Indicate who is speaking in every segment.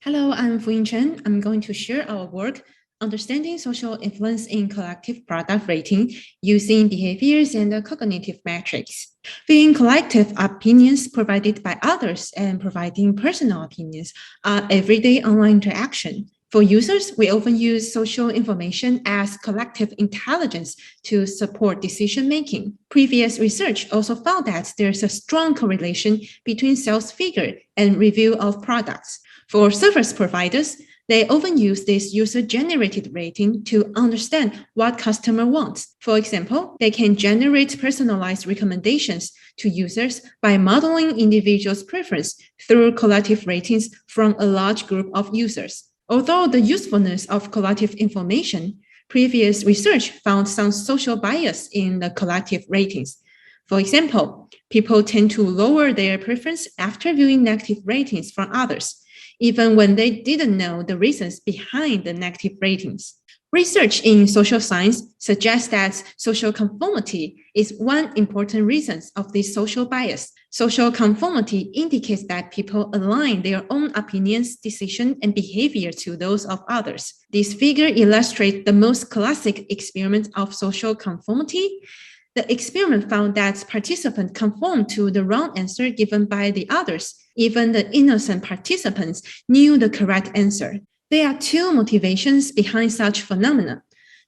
Speaker 1: Hello, I'm Fu-Yin. I'm going to share our work, Understanding Social Influence in Collective Product Rating using Behaviors and Cognitive Metrics. Viewing collective opinions provided by others and providing personal opinions are everyday online interaction. For users, we often use social information as collective intelligence to support decision-making. Previous research also found that there's a strong correlation between sales figure and review of products. For service providers, they often use this user-generated rating to understand what customer wants. For example, they can generate personalized recommendations to users by modeling individuals' preference through collective ratings from a large group of users. Although the usefulness of collective information, previous research found some social bias in the collective ratings. For example, people tend to lower their preference after viewing negative ratings from others, even when they didn't know the reasons behind the negative ratings. Research in social science suggests that social conformity is one important reason of this social bias. Social conformity indicates that people align their own opinions, decisions, and behavior to those of others. This figure illustrates the most classic experiment of social conformity. The experiment found that participants conformed to the wrong answer given by the others. Even the innocent participants knew the correct answer. There are two motivations behind such phenomena.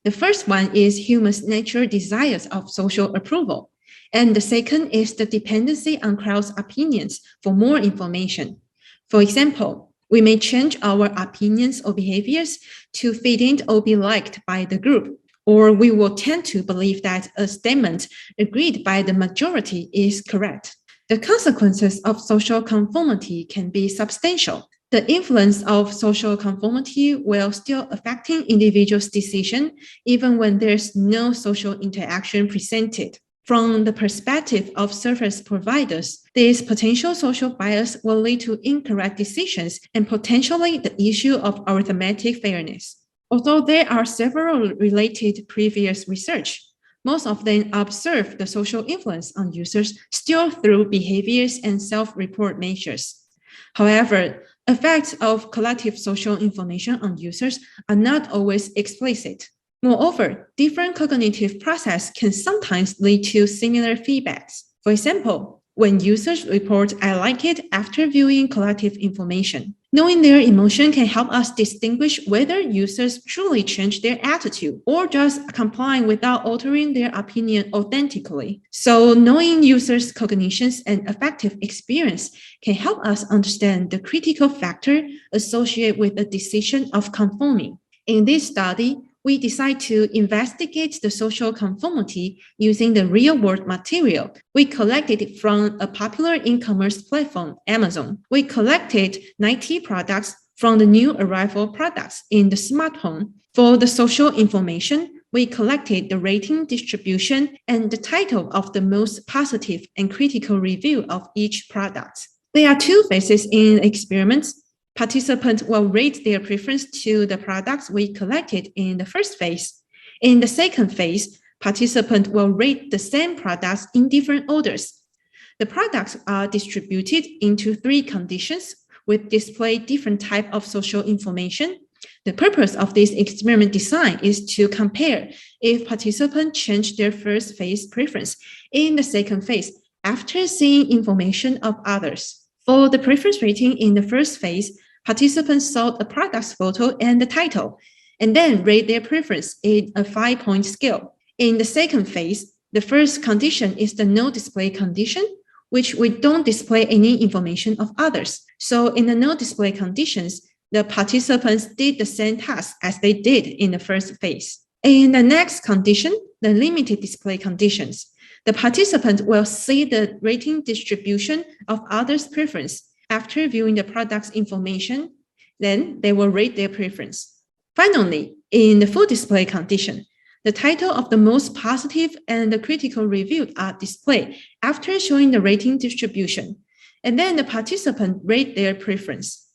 Speaker 1: The first one is human natural desires of social approval, and the second is the dependency on crowd's opinions for more information. For example, we may change our opinions or behaviors to fit in or be liked by the group, or we will tend to believe that a statement agreed by the majority is correct. The consequences of social conformity can be substantial. The influence of social conformity will still affecting individuals' decision even when there's no social interaction presented. From the perspective of service providers, this potential social bias will lead to incorrect decisions and potentially the issue of arithmetic fairness. Although there are several related previous research, most of them observe the social influence on users still through behaviors and self-report measures. However, effects of collective social information on users are not always explicit. Moreover, different cognitive processes can sometimes lead to similar feedbacks. For example, when users report "I like it" after viewing collective information, knowing their emotion can help us distinguish whether users truly change their attitude or just complying without altering their opinion authentically. So knowing users' cognitions and affective experience can help us understand the critical factor associated with the decision of conforming. In this study, we decide to investigate the social conformity using the real-world material we collected from a popular e-commerce platform, Amazon. We collected 90 products from the new arrival products in the smart home. For the social information, we collected the rating distribution and the title of the most positive and critical review of each product. There are two phases in experiments. Participants will rate their preference to the products we collected in the first phase. In the second phase, participants will rate the same products in different orders. The products are distributed into three conditions which display different types of social information. The purpose of this experiment design is to compare if participants change their first phase preference in the second phase after seeing information of others. For the preference rating in the first phase, participants saw the product's photo and the title, and then rate their preference in a 5-point scale. In the second phase, the first condition is the no display condition, which we don't display any information of others. So in the no display conditions, the participants did the same task as they did in the first phase. In the next condition, the limited display conditions, the participant will see the rating distribution of others' preference after viewing the product's information. Then they will rate their preference. Finally, in the full display condition, the title of the most positive and the critical review are displayed after showing the rating distribution, and then the participant rate their preference.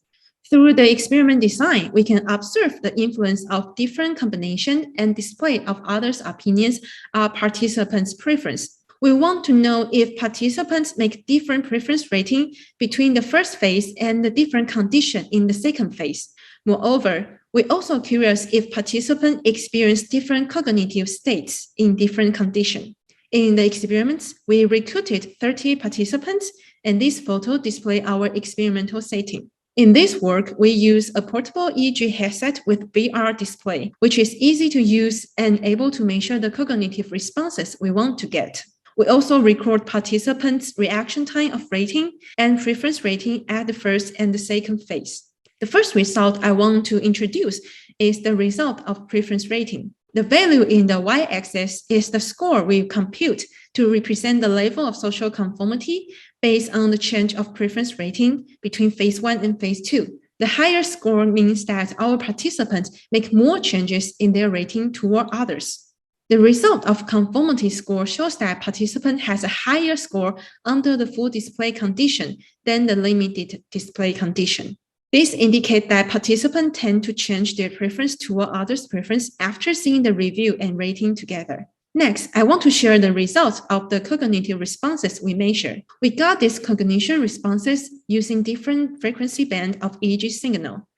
Speaker 1: Through the experiment design, we can observe the influence of different combination and display of others' opinions on participants' preference. We want to know if participants make different preference rating between the first phase and the different condition in the second phase. Moreover, we're also curious if participants experience different cognitive states in different conditions. In the experiments, we recruited 30 participants, and this photo displays our experimental setting. In this work, we use a portable EEG headset with VR display, which is easy to use and able to measure the cognitive responses we want to get. We also record participants' reaction time of rating and preference rating at the first and the second phase. The first result I want to introduce is the result of preference rating. The value in the y-axis is the score we compute to represent the level of social conformity based on the change of preference rating between phase 1 and phase 2. The higher score means that our participants make more changes in their rating toward others. The result of conformity score shows that participant has a higher score under the full display condition than the limited display condition. This indicates that participants tend to change their preference toward others' preference after seeing the review and rating together. Next, I want to share the results of the cognitive responses we measure. We got these cognition responses using different frequency band of EEG signal.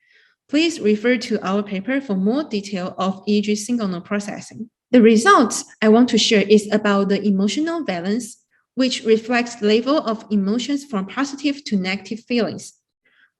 Speaker 1: Please refer to our paper for more detail of EEG signal processing. The results I want to share is about the emotional balance, which reflects the level of emotions from positive to negative feelings.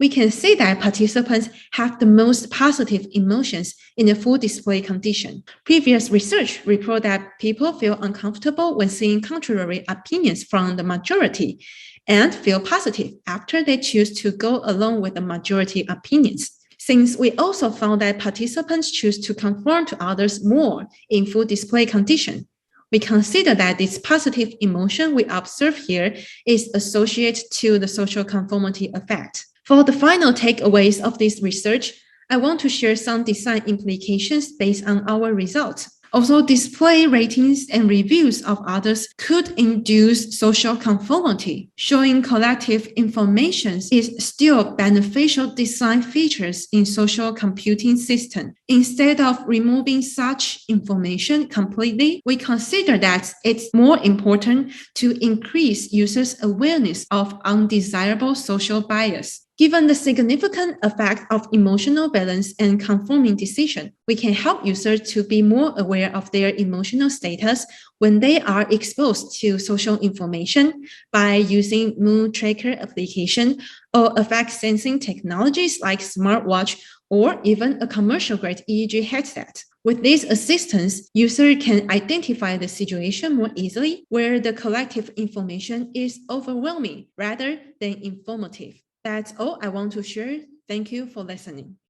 Speaker 1: We can see that participants have the most positive emotions in the full display condition. Previous research report that people feel uncomfortable when seeing contrary opinions from the majority and feel positive after they choose to go along with the majority opinions. Since we also found that participants choose to conform to others more in full display condition, we consider that this positive emotion we observe here is associated to the social conformity effect. For the final takeaways of this research, I want to share some design implications based on our results. Although display ratings and reviews of others could induce social conformity, showing collective information is still beneficial design features in social computing system. Instead of removing such information completely, we consider that it's more important to increase users' awareness of undesirable social bias. Given the significant effect of emotional balance and conforming decision, we can help users to be more aware of their emotional status when they are exposed to social information by using mood tracker application or affect sensing technologies like smartwatch or even a commercial-grade EEG headset. With this assistance, users can identify the situation more easily where the collective information is overwhelming rather than informative. That's all I want to share. Thank you for listening.